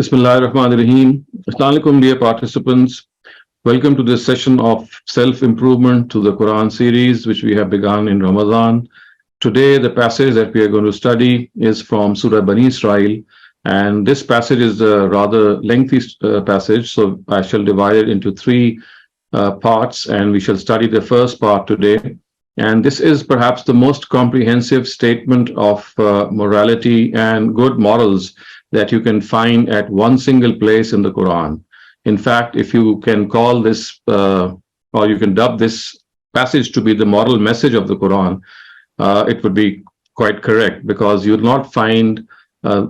Bismillahirrahmanirrahim. Assalamu alaikum, dear participants. Welcome to this session of self-improvement to the Quran series, which we have begun in Ramadan. Today, the passage that we are going to study is from Surah Bani Isra'il, and this passage is a rather lengthy passage, so I shall divide it into three parts, and we shall study the first part today. And this is perhaps the most comprehensive statement of morality and good morals that you can find at one single place in the Quran. In fact, if you can call this, or you can dub this passage to be the moral message of the Quran, it would be quite correct, because you'll not find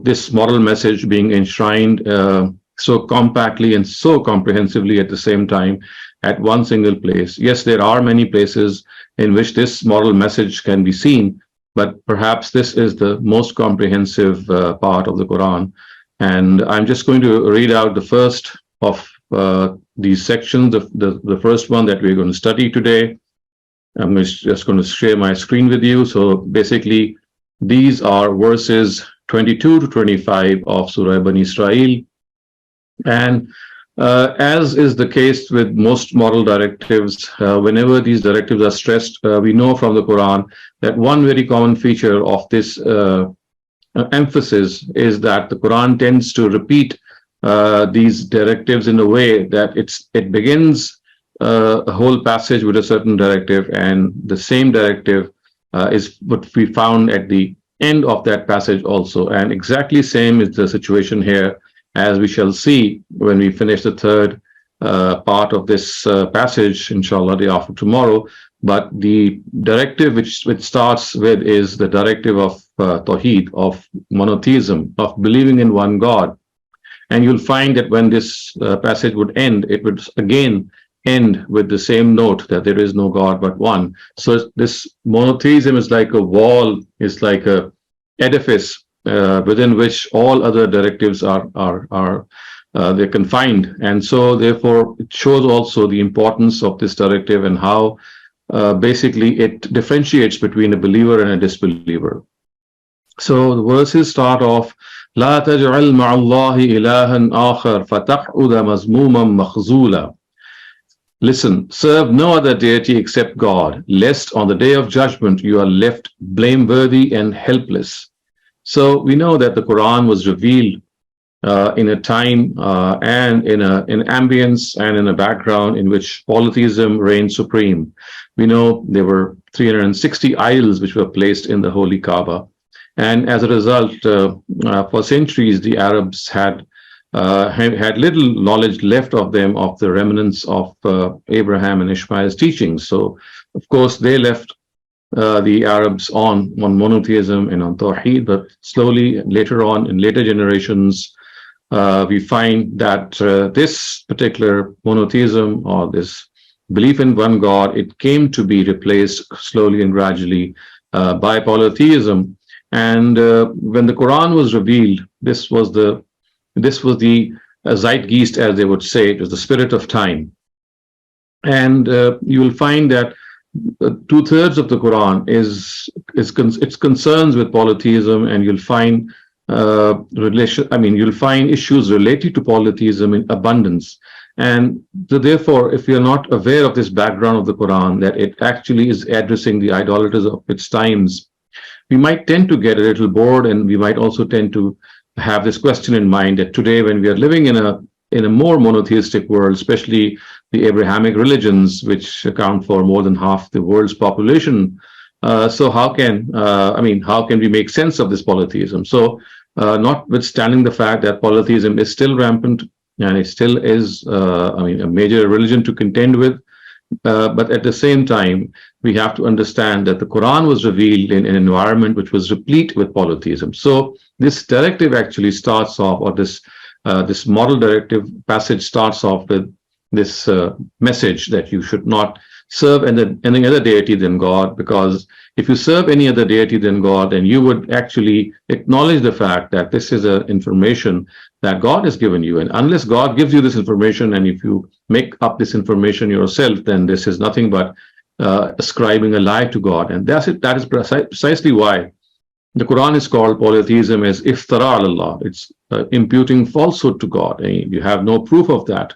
this moral message being enshrined so compactly and so comprehensively at the same time at one single place. Yes, there are many places in which this moral message can be seen, but perhaps this is the most comprehensive part of the Quran. And I'm just going to read out the first of these sections, the first one that we're going to study today. I'm just going to share my screen with you. So basically, these are verses 22 to 25 of Surah Bani Isra'il. And as is the case with most moral directives, whenever these directives are stressed, we know from the Quran that one very common feature of this emphasis is that the Quran tends to repeat these directives in a way that it begins a whole passage with a certain directive, and the same directive is what we found at the end of that passage also. And exactly same is the situation here, as we shall see when we finish the third part of this passage, inshallah, day after tomorrow. But the directive which starts with is the directive of Tawheed, of monotheism, of believing in one God. And you'll find that when this passage would end, it would again end with the same note that there is no God but one. So this monotheism is like a wall, is like a edifice within which all other directives are they're confined. And so therefore it shows also the importance of this directive and how basically it differentiates between a believer and a disbeliever. So the verses start off, لا تجعل مع الله إلها آخر فتقعد مذموما مخذولا. Listen, serve no other deity except God, lest on the day of judgment you are left blameworthy and helpless. So we know that the Quran was revealed in a time and in ambience and in a background in which polytheism reigned supreme. We know there were 360 idols which were placed in the Holy Kaaba. And as a result, for centuries, the Arabs had little knowledge left of them, of the remnants of Abraham and Ishmael's teachings. So, of course, they left the Arabs on monotheism and on Tawheed, but slowly, later on, in later generations, we find that this particular monotheism, or this belief in one God, it came to be replaced slowly and gradually by polytheism. And when the Quran was revealed, this was the zeitgeist, as they would say. It was the spirit of time. And you will find that 2/3 of the Quran it's concerns with polytheism, and you'll find you'll find issues related to polytheism in abundance. And so therefore, if you're not aware of this background of the Quran, that it actually is addressing the idolaters of its times, we might tend to get a little bored, and we might also tend to have this question in mind that today, when we are living in a more monotheistic world, especially the Abrahamic religions, which account for more than half the world's population, so how can we make sense of this polytheism? So notwithstanding the fact that polytheism is still rampant, and it still is a major religion to contend with, but at the same time, we have to understand that the Quran was revealed in an environment which was replete with polytheism. So this directive actually starts off, or this model directive passage starts off with this message that you should not serve any other deity than God, because if you serve any other deity than God, then you would actually acknowledge the fact that this is information that God has given you. And unless God gives you this information, and if you make up this information yourself, then this is nothing but ascribing a lie to God. And that's it. That is precisely why the Quran is called polytheism as iftara Allah. imputing falsehood to God. You have no proof of that.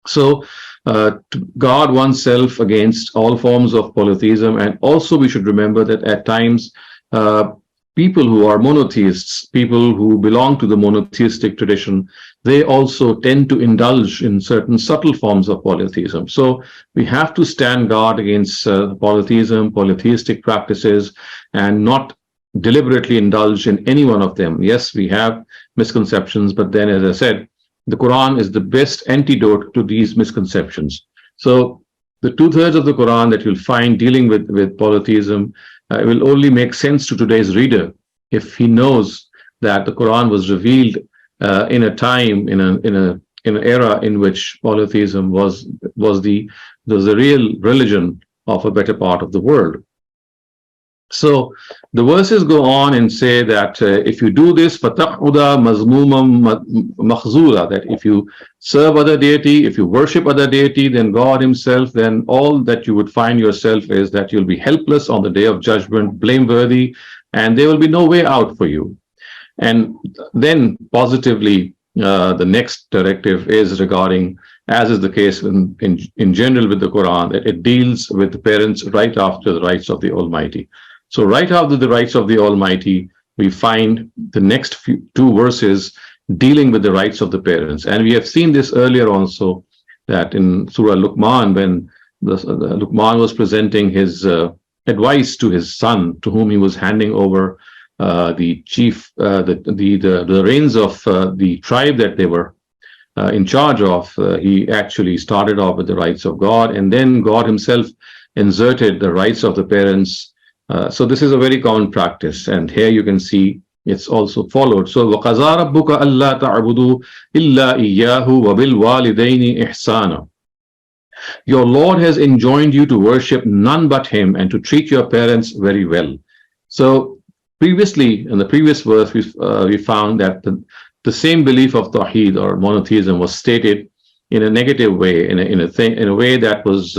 So, to guard oneself against all forms of polytheism, and also we should remember that at times, people who are monotheists, people who belong to the monotheistic tradition, they also tend to indulge in certain subtle forms of polytheism. So we have to stand guard against polytheism, polytheistic practices, and not deliberately indulge in any one of them. Yes, we have misconceptions, but then, as I said, the Quran is the best antidote to these misconceptions. So the two-thirds of the Quran that you'll find dealing with polytheism will only make sense to today's reader if he knows that the Quran was revealed in a time, in an era in which polytheism was the real religion of a better part of the world. So the verses go on and say that if you do this, فَتَقْعُدَ مَذْمُومًا مَخْزُولًا, that if you serve other deity, if you worship other deity than God himself, then all that you would find yourself is that you'll be helpless on the day of judgment, blameworthy, and there will be no way out for you. And then positively, the next directive is regarding, as is the case in general with the Quran, that it deals with the parents right after the rights of the Almighty. So right after the rights of the Almighty, we find the next two verses dealing with the rights of the parents. And we have seen this earlier also, that in Surah Luqman, when Luqman was presenting his advice to his son, to whom he was handing over the reins of the tribe that they were in charge of, he actually started off with the rights of God, and then God himself inserted the rights of the parents. So this is a very common practice, and here you can see it's also followed. So وَقَضَىٰ رَبُّكَ أَلَّا تَعْبُدُوا إِلَّا إِيَّاهُ وَبِالْوَالِدَيْنِ إِحْسَانًا. Your Lord has enjoined you to worship none but him and to treat your parents very well. So previously, in the previous verse, we found that the same belief of Tawheed or monotheism was stated in a negative way, in a way that was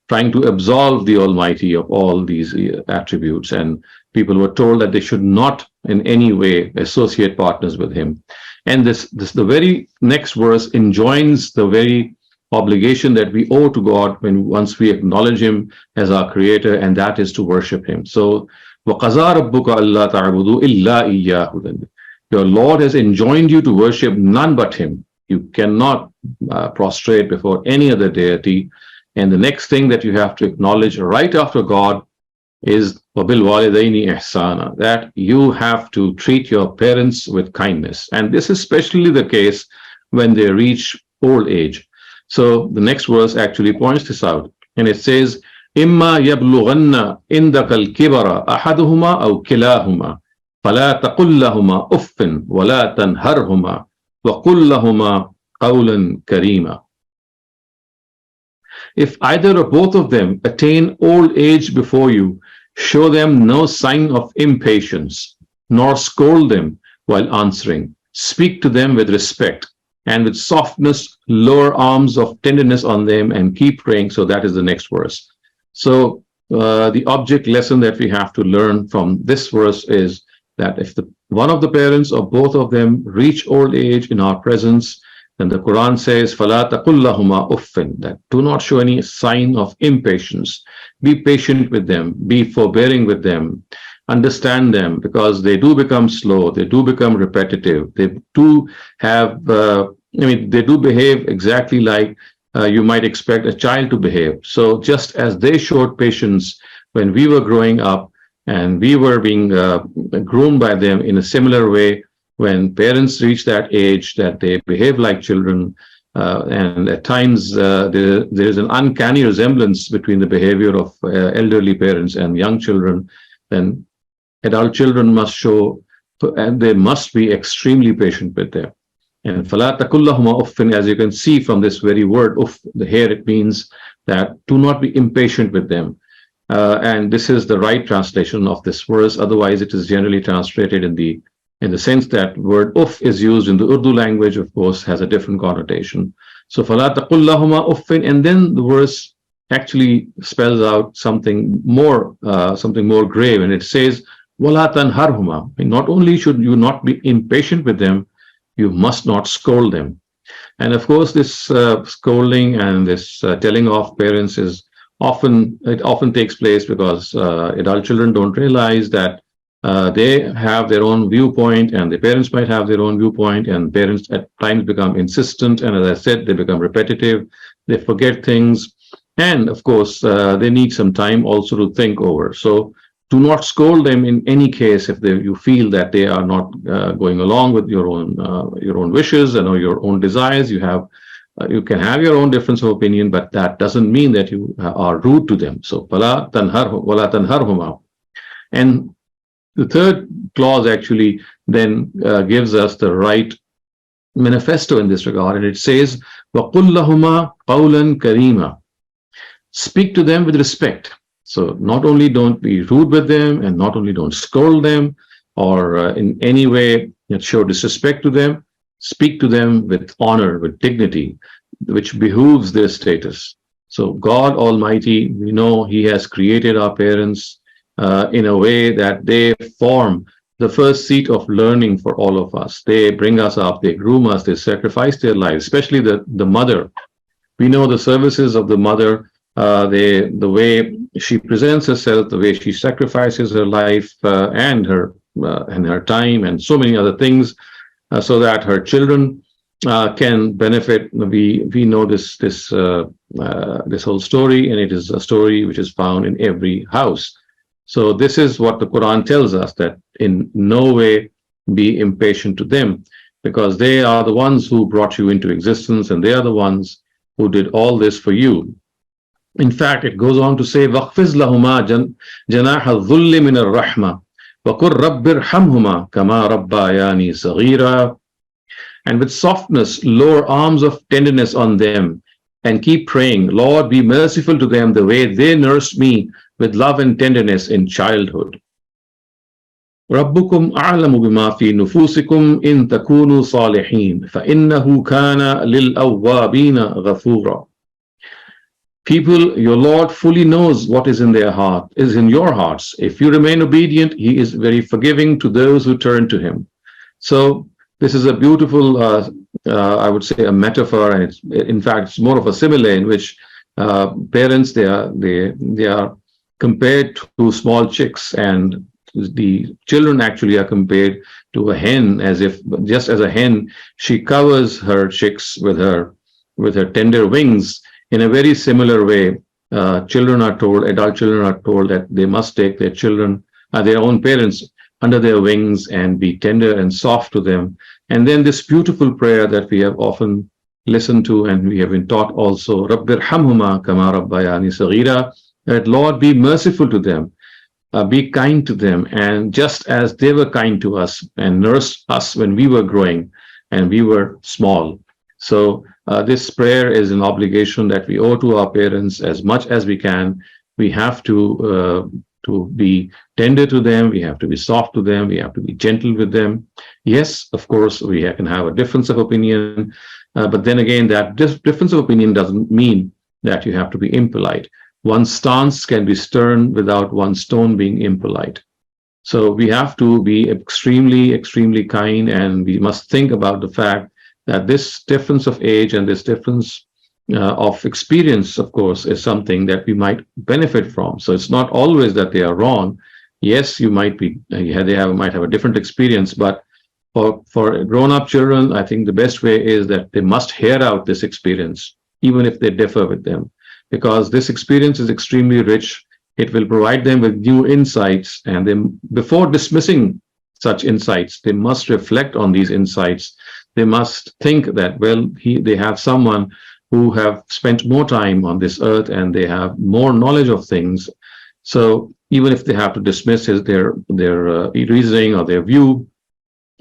trying to absolve the Almighty of all these attributes, and people were told that they should not in any way associate partners with him. And the very next verse enjoins the very obligation that we owe to God once we acknowledge him as our creator, and that is to worship him. So وَقَضَىٰ رَبُّكَ أَلَّا تَعْبُدُوا إِلَّا إِيَّاهُ. Your Lord has enjoined you to worship none but him. You cannot prostrate before any other deity. And the next thing that you have to acknowledge right after God is وَبِالْوَالِدَيْنِ إِحْسَانًا, that you have to treat your parents with kindness. And this is especially the case when they reach old age. So the next verse actually points this out, and it says, إِمَّا يَبْلُغَنَّ إِنْدَكَ الْكِبَرَ أَحَدُهُمَا أَوْ كِلَاهُمَا فَلَا تَقُلْ لَهُمَا أُفٍّ وَلَا تَنْهَرْهُمَا وَقُلْ لَهُمَا قَوْلًا كَرِيمًا. If either or both of them attain old age before you, show them no sign of impatience, nor scold them while answering. Speak to them with respect, and with softness lower arms of tenderness on them, and keep praying. So that is the next verse. So the object lesson that we have to learn from this verse is that if one of the parents or both of them reach old age in our presence, then the Quran says, فَلَا تَقُلْ لَهُمَا أُفٍّ, that do not show any sign of impatience. Be patient with them, be forbearing with them, understand them, because they do become slow, they do become repetitive, they do have, they do behave exactly like you might expect a child to behave. So just as they showed patience when we were growing up, and we were being groomed by them, in a similar way, when parents reach that age that they behave like children, and at times there is an uncanny resemblance between the behavior of elderly parents and young children, then adult children must show, and they must be extremely patient with them. And فَلَا تَقُلْ لَهُمَا أُفٍّ, as you can see from this very word, uff, here it means that do not be impatient with them. And this is the right translation of this verse. Otherwise, it is generally translated in the sense that word uff is used in the Urdu language, of course, has a different connotation. So فَلَا تَقُلْ لَهُمَا أُفٍّ, and then the verse actually spells out something more grave, and it says, وَلَا تَنْهَرْهُمَا. Not only should you not be impatient with them, You must not scold them. And of course, this scolding and this telling off parents is often takes place because adult children don't realize that they have their own viewpoint, and the parents might have their own viewpoint, and parents at times become insistent, and as I said, they become repetitive, they forget things, and of course, they need some time also to think over. So do not scold them in any case if you feel that they are not going along with your own wishes and or your own desires. You can have your own difference of opinion, but that doesn't mean that you are rude to them. So wala tanharhuma. And the third clause actually then gives us the right manifesto in this regard, and it says, وَقُلْ لَهُمَا قَوْلًا كَرِيمًا. Speak to them with respect. So not only don't be rude with them, and not only don't scold them or in any way show disrespect to them, speak to them with honor, with dignity, which behooves their status. So God Almighty, we know He has created our parents in a way that they form the first seat of learning for all of us. They bring us up, they groom us, they sacrifice their lives, especially the mother. We know the services of the mother, the way she presents herself, the way she sacrifices her life and her time and so many other things, so that her children can benefit. We know this whole story, and it is a story which is found in every house. So this is what the Quran tells us, that in no way be impatient to them, because they are the ones who brought you into existence, and they are the ones who did all this for you. In fact, it goes on to say, وَاخْفِضْ لَهُمَا جَنَاحَ الظُّلِّ مِنَ الرَّحْمَةِ وَقُلْ رَبِّ ارْحَمْهُمَا كَمَا رَبَّيَانِي صَغِيرًا. And with softness, lower arms of tenderness on them, and keep praying, Lord, be merciful to them the way they nursed me with love and tenderness in childhood. رَبُّكُمْ أَعْلَمُ بِمَا فِي نُفُوسِكُمْ إِن تَكُونُوا صَالِحِينَ فَإِنَّهُ كَانَ لِلْأَوَّابِينَ غَفُورًا. People, your Lord fully knows what is in their heart, is in your hearts. If you remain obedient, He is very forgiving to those who turn to Him. So this is a beautiful, I would say, a metaphor, and in fact, it's more of a simile in which parents they are compared to small chicks, and the children actually are compared to a hen, as if just as a hen, she covers her chicks with her tender wings. In a very similar way, adult children are told that they must take their children, their own parents, under their wings and be tender and soft to them. And then this beautiful prayer that we have often listened to and we have been taught also, رَبِّ ارْحَمْهُمَا كَمَا رَبَّيَانِي صَغِيرًا, that Lord, be merciful to them, be kind to them, and just as they were kind to us and nursed us when we were growing and we were small. So this prayer is an obligation that we owe to our parents as much as we can. We have to be tender to them. We have to be soft to them. We have to be gentle with them. Yes, of course, we can have a difference of opinion. But then again, that difference of opinion doesn't mean that you have to be impolite. One stance can be stern without one stone being impolite. So we have to be extremely, extremely kind, and we must think about the fact that this difference of age and this difference of experience, of course, is something that we might benefit from. So it's not always that they are wrong. Yes, you might be, might have a different experience, but for grown-up children, I think the best way is that they must hear out this experience, even if they differ with them, because this experience is extremely rich. It will provide them with new insights, and then before dismissing such insights, they must reflect on these insights. They must think that, well, they have someone who have spent more time on this earth and they have more knowledge of things. So even if they have to dismiss their reasoning or their view,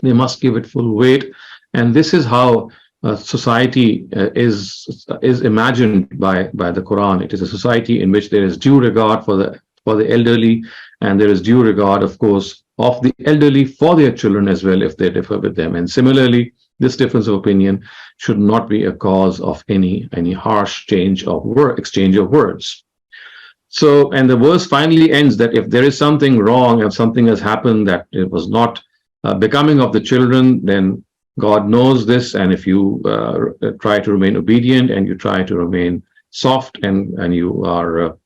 they must give it full weight. And this is how society is imagined by the Quran. It is a society in which there is due regard for the elderly, and there is due regard, of course, of the elderly for their children as well if they differ with them. And similarly, this difference of opinion should not be a cause of any harsh exchange of words. So, and the verse finally ends that if there is something wrong, if something has happened that it was not becoming of the children, then God knows this, and if you try to remain obedient and you try to remain soft, and you are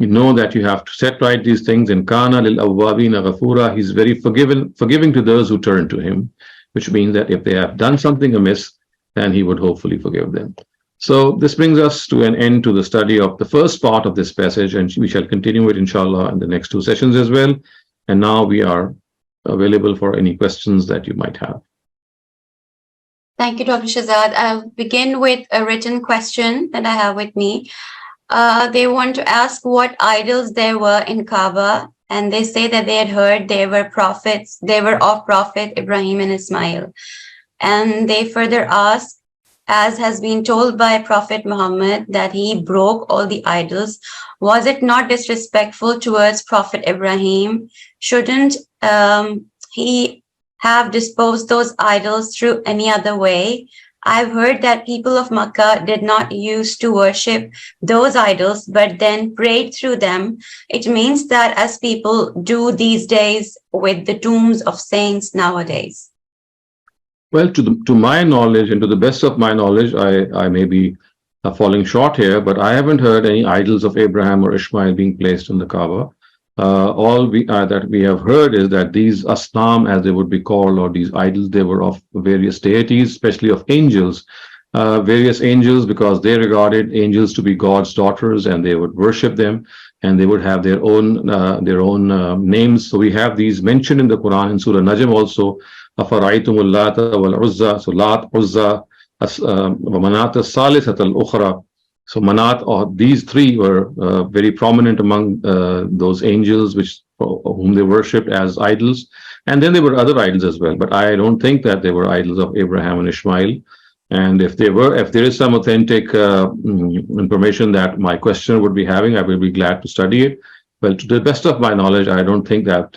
you know that you have to set right these things. In kana lil awwabina ghafura, he's very forgiving to those who turn to him, which means that if they have done something amiss, then he would hopefully forgive them. So this brings us to an end to the study of the first part of this passage, and we shall continue it inshallah in the next two sessions as well. And now we are available for any questions that you might have. Thank you, Dr. Shehzad. I'll begin with a written question that I have with me. They want to ask what idols there were in Kaaba, and they say that they had heard they were prophets, they were of Prophet Ibrahim and Ismail. And they further ask, as has been told by Prophet Muhammad that he broke all the idols, was it not disrespectful towards Prophet Ibrahim? Shouldn't he have disposed those idols through any other way? I've heard that people of Makkah did not used to worship those idols, but then prayed through them. It means that as people do these days with the tombs of saints nowadays. Well, to my knowledge and to the best of my knowledge, I may be falling short here, but I haven't heard any idols of Abraham or Ishmael being placed in the Kaaba. All that we have heard is that these asnam, as they would be called, or these idols, they were of various deities, especially of angels, various angels, because they regarded angels to be God's daughters, and they would worship them, and they would have their own names. So we have these mentioned in the Quran in Surah Najm also. Afaraytumul Lata wal Uzza, so Lat, Uzza, Manat as-Salisat al-Ukhra. So Manat, or these three were very prominent among those angels whom they worshipped as idols. And then there were other idols as well. But I don't think that they were idols of Abraham and Ishmael. And if there is some authentic information that my questioner would be having, I will be glad to study it. Well, to the best of my knowledge, I don't think that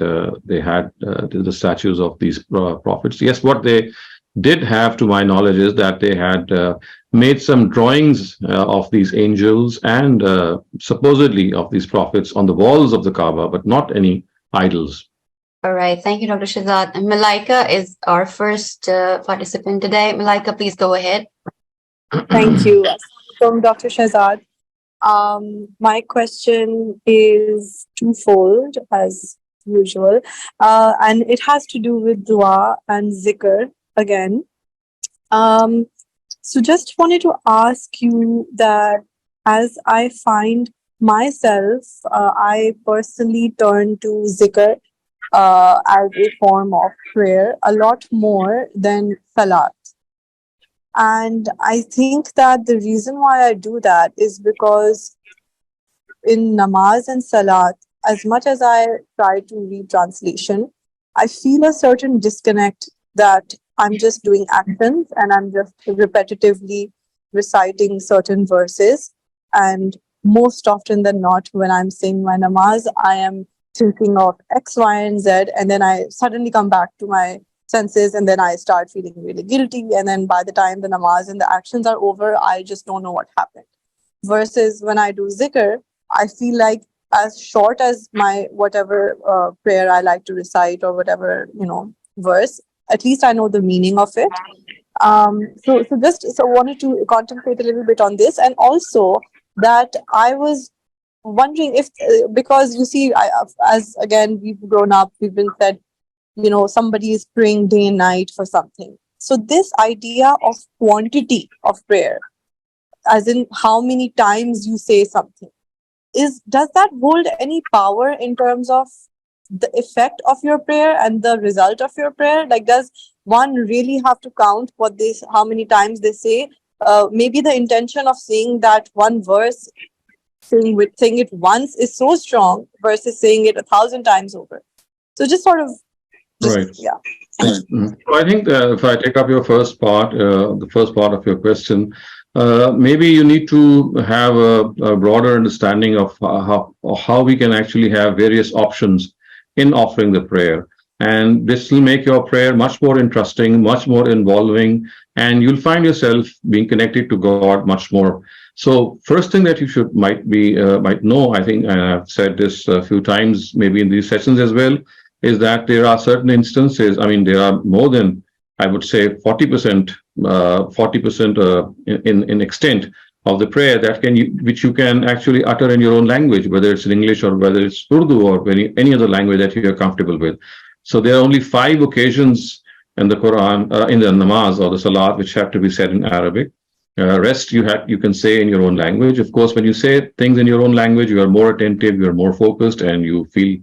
they had the statues of these prophets. Yes, what they did have, to my knowledge, is that they had made some drawings of these angels and supposedly of these prophets on the walls of the Kaaba, but not any idols. All right. Thank you, Dr. Shehzad. And Malaika is our first participant today. Malaika, please go ahead. Thank you. From Dr. Shehzad. My question is twofold, as usual, and it has to do with dua and zikr again. So just wanted to ask you that as I find myself, I personally turn to zikr as a form of prayer a lot more than salat. And I think that the reason why I do that is because in namaz and salat, as much as I try to read translation, I feel a certain disconnect that I'm just doing actions and I'm just repetitively reciting certain verses. And most often than not, when I'm saying my namaz, I am thinking of X, Y, and Z, and then I suddenly come back to my senses, and then I start feeling really guilty, and then by the time the namaz and the actions are over, I just don't know what happened. Versus when I do zikr, I feel like as short as my whatever prayer I like to recite, or whatever verse, at least I know the meaning of it. So wanted to contemplate a little bit on this, and also that I was wondering if because you see, as again we've grown up, we've been said, somebody is praying day and night for something. So this idea of quantity of prayer, as in how many times you say something, does that hold any power in terms of the effect of your prayer and the result of your prayer? Like, does one really have to count how many times they say? Maybe the intention of saying that one verse, saying it once, is so strong versus saying it 1,000 times over. So just sort of. Right. Yeah. So I think if I take up your first part, the first part of your question, maybe you need to have a broader understanding of how we can actually have various options in offering the prayer. And this will make your prayer much more interesting, much more involving, and you'll find yourself being connected to God much more. So first thing that you might know, I think, and I've said this a few times, maybe in these sessions as well, is that there are certain instances, there are more than I would say 40%, 40% in extent of the prayer which you can actually utter in your own language, whether it's in English or whether it's Urdu or any other language that you are comfortable with. So there are only 5 occasions in the Quran, in the namaz or the salat, which have to be said in Arabic. Rest you can say in your own language. Of course, when you say things in your own language, you are more attentive, you are more focused, and you feel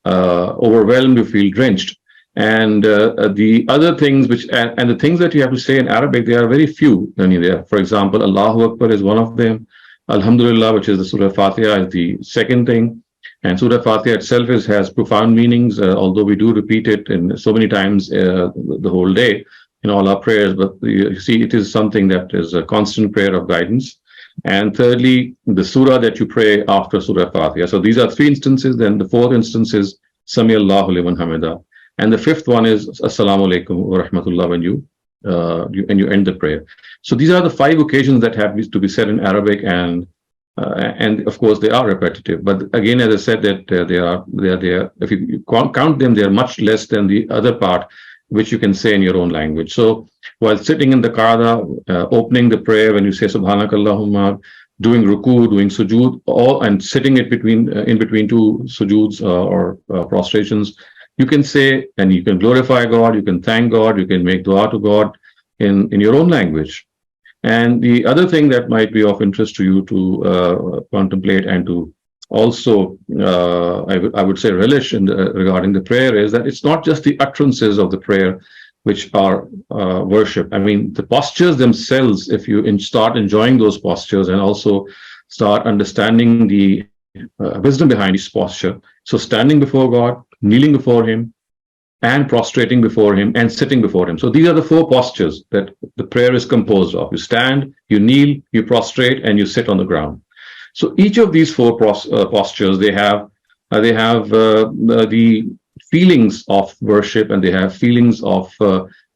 overwhelmed, you feel drenched. And the other things and the things that you have to say in Arabic, they are very few. I mean, for example, Allahu Akbar is one of them. Alhamdulillah, which is the Surah Fatiha, is the second thing. And Surah Fatiha itself has profound meanings, although we do repeat it in so many times the whole day in all our prayers. But you see, it is something that is a constant prayer of guidance. And thirdly, the surah that you pray after Surah Fatiha. So these are 3 instances. Then the 4th instance is Sami Allahu liman hamida. And the 5th one is Assalamu alaikum wa rahmatullah when you end the prayer. So these are the 5 occasions that have to be said in Arabic, and of course they are repetitive. But again, as I said, that they are. If you count them, they are much less than the other part, which you can say in your own language. So while sitting in the Qada, opening the prayer when you say Subhanakallahumma, doing ruku, doing sujood, and sitting in between 2 sujoods or prostrations, you can say, and you can glorify God, you can thank God, you can make dua to God in your own language. And the other thing that might be of interest to you to contemplate and to also, I would say, relish regarding the prayer is that it's not just the utterances of the prayer which are worship. I mean, the postures themselves, if you start enjoying those postures and also start understanding the wisdom behind each posture. So standing before God, kneeling before him, and prostrating before him, and sitting before him. So these are the 4 postures that the prayer is composed of. You stand, you kneel, you prostrate, and you sit on the ground. So each of these 4 postures, they have the feelings of worship, and they have feelings of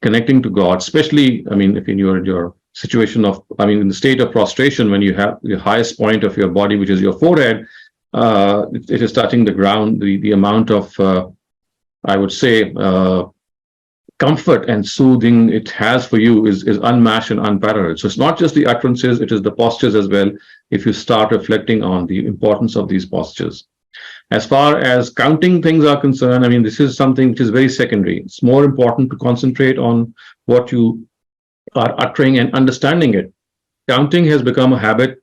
connecting to God. Especially, I mean, if in your situation in the state of prostration, when you have the highest point of your body, which is your forehead, it is touching the ground. The amount of I would say comfort and soothing it has for you is unmatched and unparalleled. So it's not just the utterances, it is the postures as well, if you start reflecting on the importance of these postures. As far as counting things are concerned, I mean, this is something which is very secondary. It's more important to concentrate on what you are uttering and understanding it. Counting has become a habit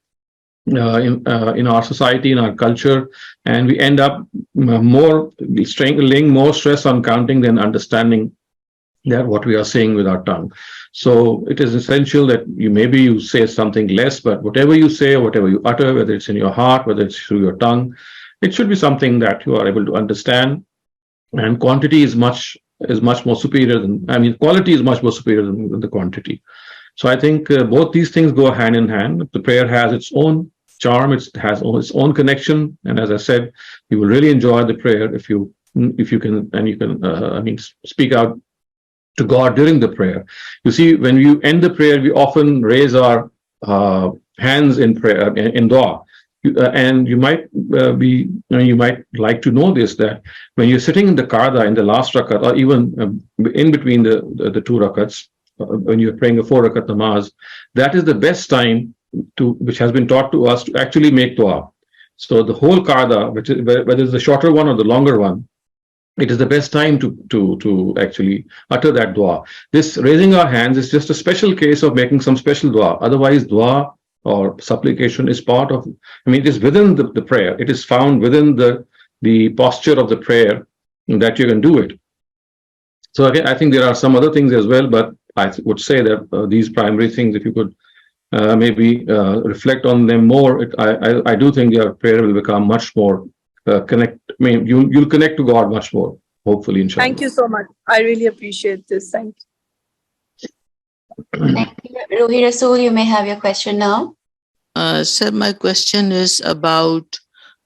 in our society, in our culture, and we end up laying more stress on counting than understanding that what we are saying with our tongue. So it is essential that you say something less, but whatever you say or whatever you utter, whether it's in your heart, whether it's through your tongue, it should be something that you are able to understand. And quantity is much more superior quality is much more superior than the quantity. So I think both these things go hand in hand. The prayer has its own charm, it has its own connection, and as I said, you will really enjoy the prayer if you can, and you can speak out to God during the prayer. You see, when you end the prayer, we often raise our hands in prayer, in dua, and you might you might like to know this, that when you're sitting in the Qada in the last rakat, or even in between the 2 rakats, when you're praying a 4 rakat namaz, that is the best time which has been taught to us to actually make dua. So the whole Qada, whether it's the shorter one or the longer one, it is the best time to actually utter that dua. This raising our hands is just a special case of making some special dua. Otherwise, dua or supplication is part of, it is within the prayer. It is found within the posture of the prayer that you can do it. So again, I think there are some other things as well, but I would say that these primary things, if you could maybe reflect on them more, I do think your prayer will become much more you'll connect to God much more, hopefully, inshallah. Thank you so much. I really appreciate this. Thank you. Thank you. Ruhi Rasool, you may have your question now. Sir, my question is about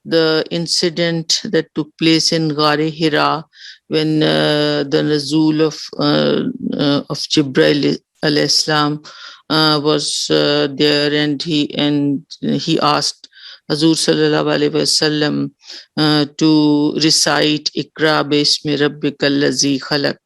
the incident that took place in Ghar-e Hira when the Nuzul of Jibreel alayhi salam was there, and he asked Hazur sallallahu alaihi wasallam to recite Iqra bismi rabbikal ladzi khalaq.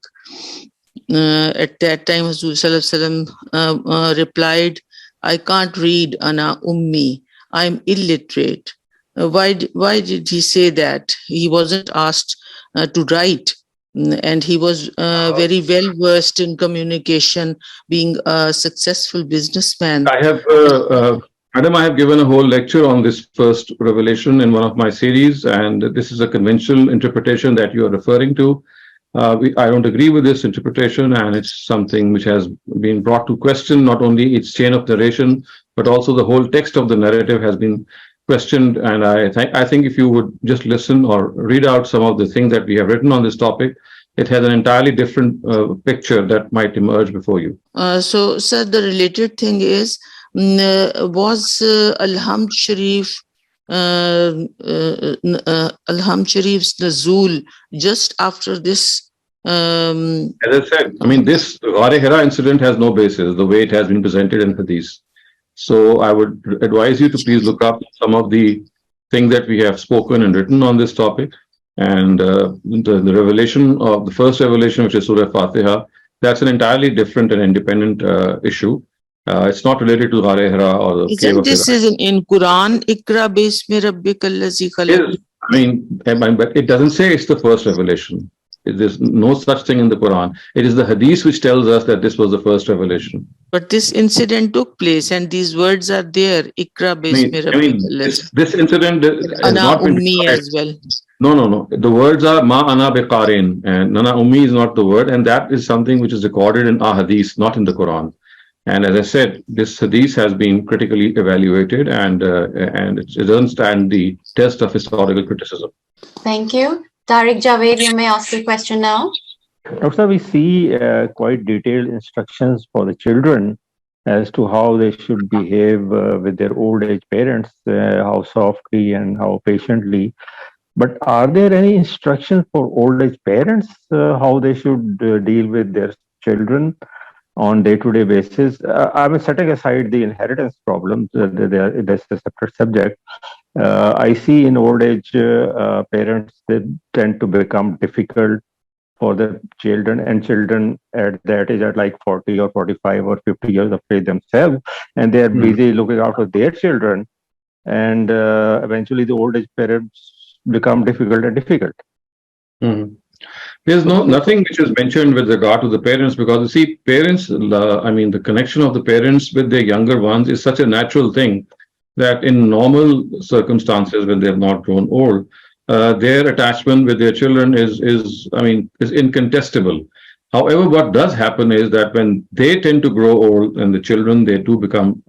at that time, Hazur Sallallahu Alaihi Wasallam replied, I can't read, ana ummi, I'm illiterate. Why did he say that? He wasn't asked to write. And he was very well versed in communication, being a successful businessman. I have, Madam, I have given a whole lecture on this first revelation in one of my series, and this is a conventional interpretation that you are referring to. I don't agree with this interpretation, and it's something which has been brought to question, not only its chain of narration, but also the whole text of the narrative has been questioned. And I think if you would just listen or read out some of the things that we have written on this topic, it has an entirely different picture that might emerge before you. So, sir, the related thing is, was Alhamd Sharif, Alhamd Sharif's Nazul just after this? As I said, I mean, this Ghar Hira incident has no basis, the way it has been presented in Hadith. So I would advise you to please look up some of the things that we have spoken and written on this topic. And the revelation of the first revelation, which is Surah Fatiha, that's an entirely different and independent issue. It's not related to Ghar Hira or the cave of Hira. This is in Quran, Ikra bismi rabbikal ladzi khalaq. Yes, I mean, but it doesn't say it's the first revelation. There's no such thing in the Quran. It is the Hadith which tells us that this was the first revelation. But this incident took place, and these words are there. Ikra bismi rabbikal ladzi. This incident has not been ummi as well. No. The words are ma ana biqarin, and nana ummi is not the word, and that is something which is recorded in our Hadith, not in the Quran. And as I said, this Hadith has been critically evaluated, and it doesn't stand the test of historical criticism. Thank you. Tariq Javed, you may ask your question now. Doctor, we see quite detailed instructions for the children as to how they should behave with their old age parents, how softly and how patiently. But are there any instructions for old age parents, how they should deal with their children on day-to-day basis? I'm setting aside the inheritance problems, that's a separate subject. I see in old age parents, they tend to become difficult for the children, and children at that age at like 40 or 45 or 50 years of age themselves, and they are busy looking out for their children, and eventually the old age parents become difficult. There's nothing which is mentioned with regard to the parents, because you see, parents, the connection of the parents with their younger ones is such a natural thing that in normal circumstances, when they have not grown old, their attachment with their children is incontestable. However, what does happen is that when they tend to grow old and the children, they do become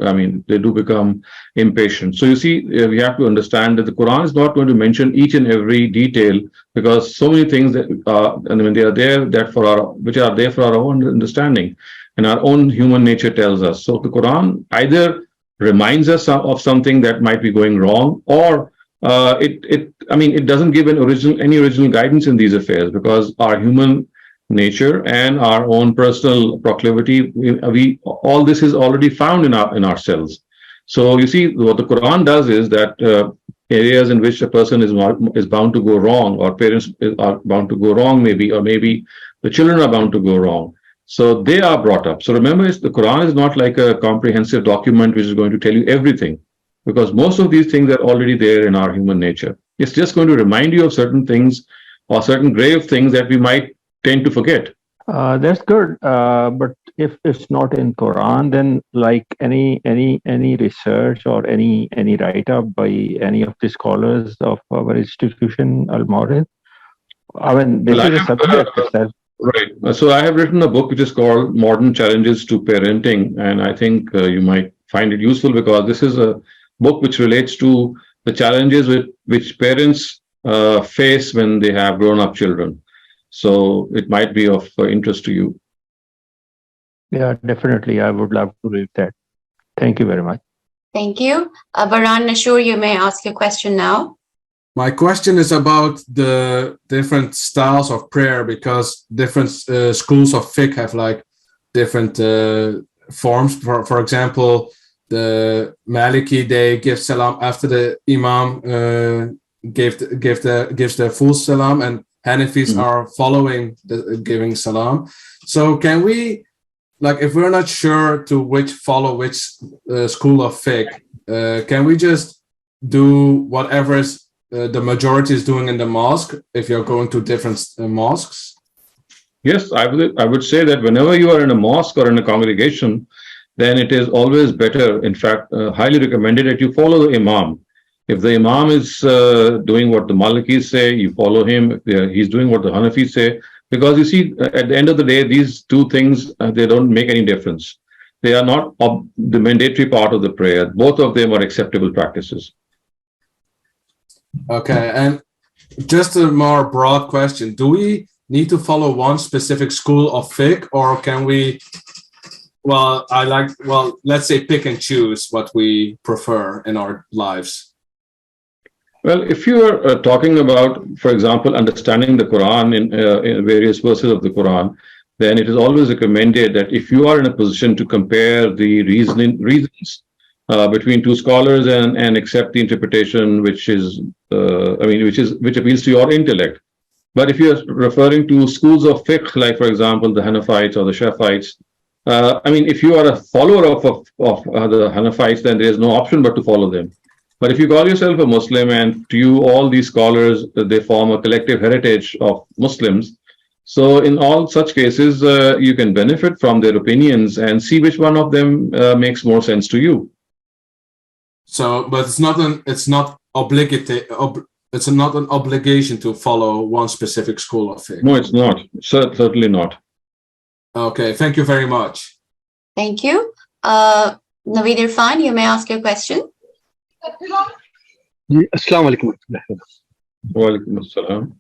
impatient. So you see, we have to understand that the Quran is not going to mention each and every detail, because so many things that they are there which are there for our own understanding and our own human nature tells us. So the Quran either reminds us of something that might be going wrong, or it doesn't give any original guidance in these affairs, because our human nature and our own personal proclivity, we all this is already found in ourselves. So you see, what the Quran does is that areas in which a person is bound to go wrong, or parents are bound to go wrong, maybe the children are bound to go wrong, so they are brought up. So remember, the Quran is not like a comprehensive document which is going to tell you everything, because most of these things are already there in our human nature. It's just going to remind you of certain things or certain grave things that we might tend to forget. That's good. But if it's not in Quran, then like any research or any write-up by any of the scholars of our institution, Al-Mawrid, this is a subject itself. Right. So I have written a book which is called Modern Challenges to Parenting, and I think you might find it useful, because this is a book which relates to the challenges which parents face when they have grown-up children. So it might be of interest to you. Yeah, definitely. I would love to read that. Thank you very much. Thank you. Baran Nashur, you may ask your question now. My question is about the different styles of prayer, because different schools of fiqh have like different forms. For example, the Maliki, they give salam after the Imam gives the full salam, and Hanafis are following the giving salam. So can we, like, if we're not sure to follow which school of fiqh, can we just do whatever the majority is doing in the mosque if you're going to different mosques? Yes, I would say that whenever you are in a mosque or in a congregation, then it is always better, in fact, highly recommended that you follow the imam. If the imam is doing what the Malikis say, you follow him. If he's doing what the Hanafis say, because you see, at the end of the day, these two things, they don't make any difference. They are not the mandatory part of the prayer. Both of them are acceptable practices. Okay, and just a more broad question. Do we need to follow one specific school of fiqh, or can we, let's say pick and choose what we prefer in our lives? Well, if you are talking about, for example, understanding the Quran in various verses of the Quran, then it is always recommended that if you are in a position to compare the reasons between two scholars and accept the interpretation which appeals to your intellect. But if you are referring to schools of fiqh, like for example the Hanafites or the Shafi'ites, if you are a follower of the Hanafites, then there is no option but to follow them. But if you call yourself a Muslim, and to you all these scholars, they form a collective heritage of Muslims. So in all such cases, you can benefit from their opinions and see which one of them makes more sense to you. So, but it's not an obligation to follow one specific school of fiqh. No, it's not. Certainly not. Okay, thank you very much. Thank you. Naveed Irfan, you may ask your question. Assalamu alaikum. Walaikum assalam.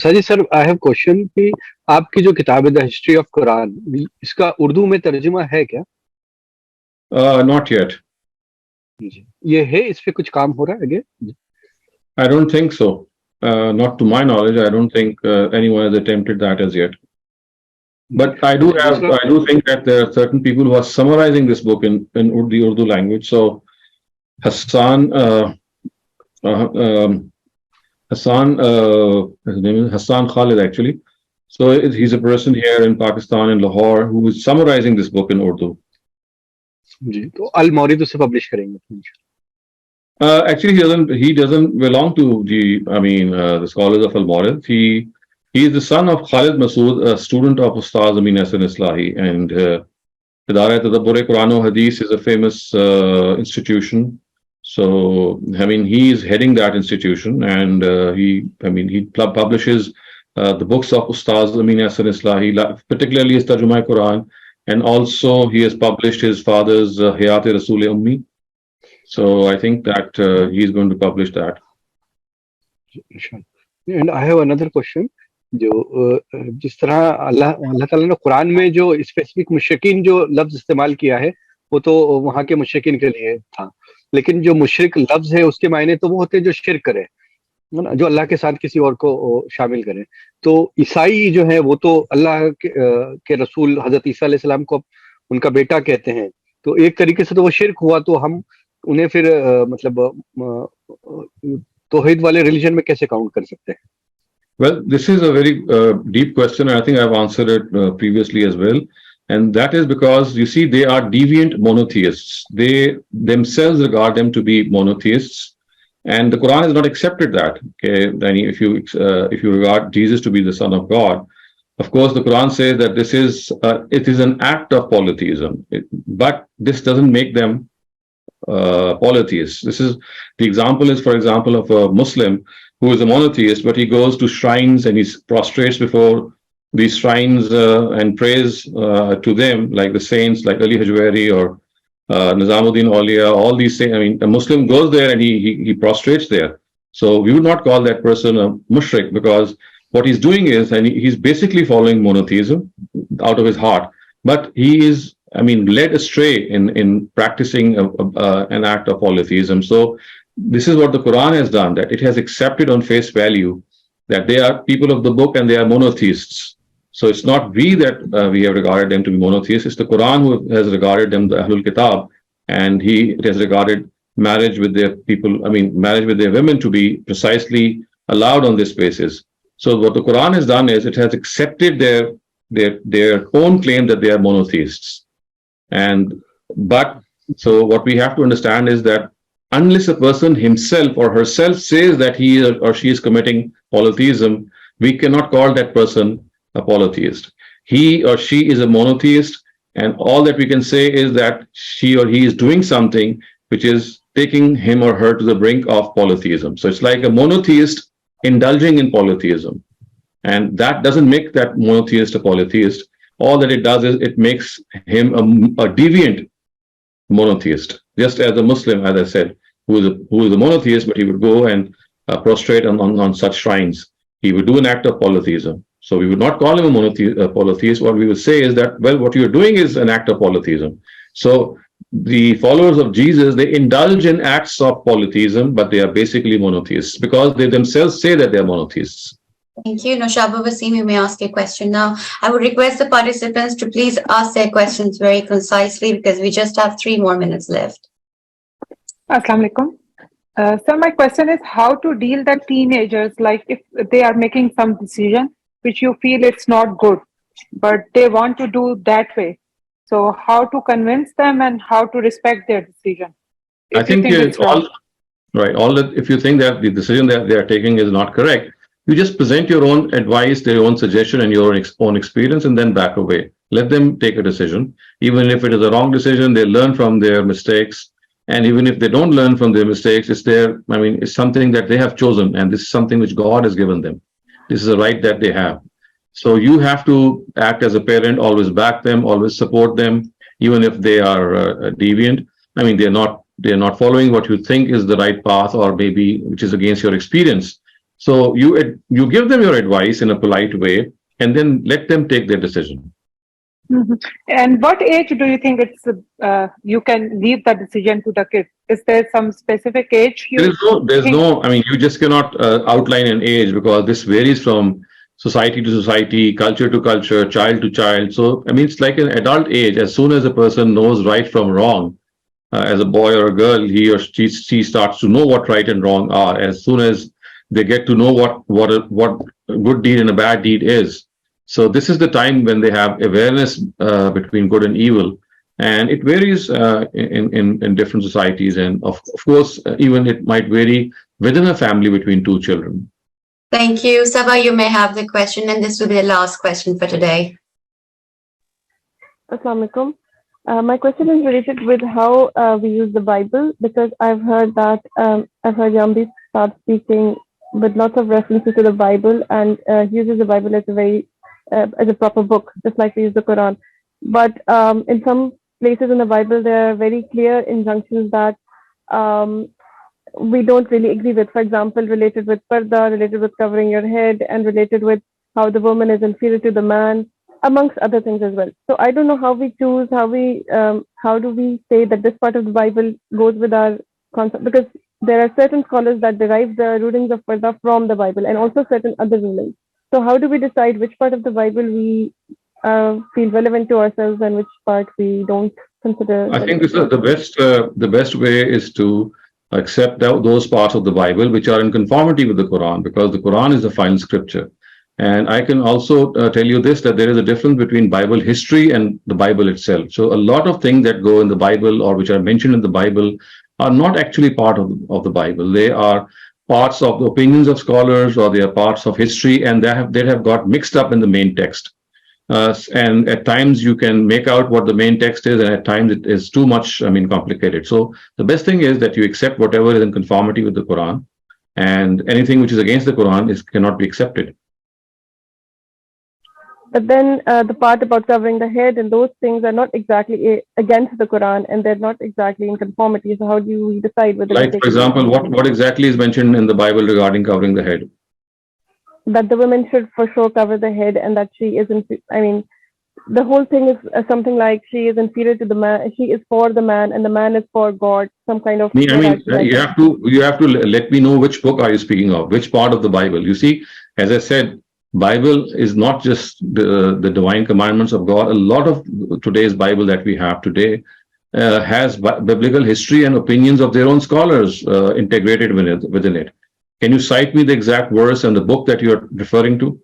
Sajid sir, I have question कि आपकी जो किताब है The History of Quran, इसका उर्दू में तर्जुमा है क्या? Not yet. ये है, इस पे कुछ काम हो रहा है आगे? I don't think so. Not to my knowledge. I don't think anyone has attempted that as yet. But I do think that there are certain people who are summarizing this book in the Urdu language. So Hassan, his name is Hassan Khalid actually. So he's a person here in Pakistan, in Lahore, who is summarizing this book in Urdu. जी, तो Al-Mawrid उसे publish करेंगे. Actually, he doesn't belong to the scholars of Al-Mawrid. He is the son of Khalid Masood, a student of Ustaz Amin Hasan Islahi, and Idara Tadabbur Quran o Hadith is a famous institution. So, he is heading that institution, and he publishes the books of Ustaz Amin Hasan Islahi, particularly his Tarjuma Quran, and also he has published his father's Hayat Rasul Ummi. So I think that he is going to publish that. And I have another question. जो जिस तरह अल्लाह ताला ने कुरान में जो specific मुशरिकीन जो लफ्ज इस्तेमाल किया है, वो तो वहाँ के मुशरिकीन के लिए था, लेकिन जो मुशरिक लफ्ज है उसके मायने तो वो होते हैं जो शिर्क करे, जो अल्लाह के साथ किसी और को शामिल करें. तो ईसाई जो है वो तो अल्लाह के रसूल हजरत ईसा अलैहि सलाम को उनका बेटा कहते हैं, तो एक तरीके से तो वो शिर्क हुआ, तो हम उन्हें फिर तौहीद वाले रिलीजन में कैसे काउंट कर सकते हैं? Well, this is a very deep question, and I think I've answered it previously as well. And that is because, you see, they are deviant monotheists. They themselves regard them to be monotheists, and the Quran has not accepted that. Okay, then if you regard Jesus to be the Son of God, of course, the Quran says that it is an act of polytheism, but this doesn't make them polytheists. The example is, for example, of a Muslim who is a monotheist, but he goes to shrines and he prostrates before these shrines and prays to them, like the saints, like Ali Hajwari or Nizamuddin Auliya, all these things. A Muslim goes there and he prostrates there. So we would not call that person a mushrik, because what he's doing is, and he's basically following monotheism out of his heart, but he is, led astray in practicing an act of polytheism. So this is what the Quran has done, that it has accepted on face value that they are people of the book and they are monotheists. So it's not we that we have regarded them to be monotheists, it's the Quran who has regarded them the Ahlul Kitab, and it has regarded marriage with their marriage with their women to be precisely allowed on this basis. So what the Quran has done is it has accepted their their own claim that they are monotheists. But so what we have to understand is that unless a person himself or herself says that he or she is committing polytheism, we cannot call that person a polytheist. He or she is a monotheist, and all that we can say is that she or he is doing something which is taking him or her to the brink of polytheism. So it's like a monotheist indulging in polytheism. And that doesn't make that monotheist a polytheist. All that it does is it makes him a deviant monotheist. Just as a Muslim, as I said, who is a monotheist, but he would go and prostrate on such shrines. He would do an act of polytheism. So we would not call him a polytheist. What we would say is that, well, what you're doing is an act of polytheism. So the followers of Jesus, they indulge in acts of polytheism, but they are basically monotheists because they themselves say that they are monotheists. Thank you. Noshaba Wasim, you may ask a question now. I would request the participants to please ask their questions very concisely because we just have 3 more minutes left. Assalamu alaikum. So my question is how to deal with teenagers, like if they are making some decision which you feel it's not good, but they want to do that way. So how to convince them and how to respect their decision? I think it's all right. All that if you think that the decision that they are taking is not correct, you just present your own advice, their own suggestion, and your own experience, and then back away. Let them take a decision. Even if it is a wrong decision, they learn from their mistakes. And even if they don't learn from their mistakes, it's something that they have chosen, and this is something which God has given them. This is a right that they have. So you have to act as a parent, always back them, always support them, even if they are deviant. They're not following what you think is the right path, or maybe which is against your experience. So you give them your advice in a polite way, and then let them take their decision. Mm-hmm. And what age do you think it's you can leave the decision to the kids? Is there some specific age? You just cannot outline an age because this varies from society to society, culture to culture, child to child. So, it's like an adult age. As soon as a person knows right from wrong, as a boy or a girl, he or she starts to know what right and wrong are. As soon as they get to know what a good deed and a bad deed is. So this is the time when they have awareness between good and evil, and it varies in different societies, and of course even it might vary within a family between 2 children. Thank you. Saba, you may have the question, and this will be the last question for today. Assalamu alaikum. My question is related with how we use the Bible, because I've heard Yambi start speaking with lots of references to the Bible, and he uses the Bible as a proper book, just like we use the Quran. But in some places in the Bible, there are very clear injunctions that we don't really agree with. For example, related with parda, related with covering your head, and related with how the woman is inferior to the man, amongst other things as well. So I don't know how we choose, how do we say that this part of the Bible goes with our concept, because there are certain scholars that derive the rulings of parda from the Bible, and also certain other rulings. So how do we decide which part of the Bible we feel relevant to ourselves and which part we don't consider? I think the best way is to accept those parts of the Bible which are in conformity with the Quran, because the Quran is the final scripture. And I can also tell you this, that there is a difference between Bible history and the Bible itself. So a lot of things that go in the Bible or which are mentioned in the Bible are not actually part of the Bible. They are parts of the opinions of scholars, or they are parts of history, and they have got mixed up in the main text. And at times you can make out what the main text is, and at times it is too much, complicated. So the best thing is that you accept whatever is in conformity with the Quran, and anything which is against the Quran cannot be accepted. But then the part about covering the head and those things are not exactly against the Quran, and they're not exactly in conformity. So how do you decide whether? Like, for example, what exactly is mentioned in the Bible regarding covering the head? That the women should for sure cover the head, and that she isn't. The whole thing is something like she is inferior to the man. She is for the man, and the man is for God. Some kind of. You have to let me know which book are you speaking of, which part of the Bible. You see, as I said, Bible is not just the divine commandments of God. A lot of today's Bible that we have today has biblical history and opinions of their own scholars integrated within it. Can you cite me the exact verse and the book that you're referring to?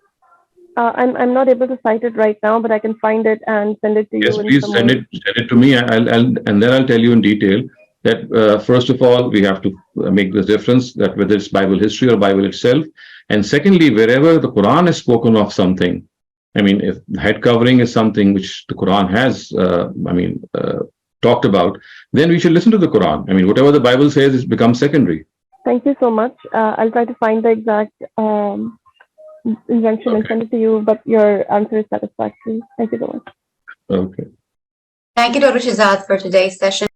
I'm not able to cite it right now, but I can find it and send it to you. Yes, in please some send more. it to me. And then I'll tell you in detail that first of all, we have to make the difference that whether it's Bible history or Bible itself. And secondly, wherever the Quran has spoken of something, I mean, if head covering is something which the Quran has, talked about, then we should listen to the Quran. I mean, whatever the Bible says, it becomes secondary. Thank you so much. I'll try to find the exact injunction and send it to you, but your answer is satisfactory. Thank you so much. Okay. Thank you, Dr. Shehzad, for today's session.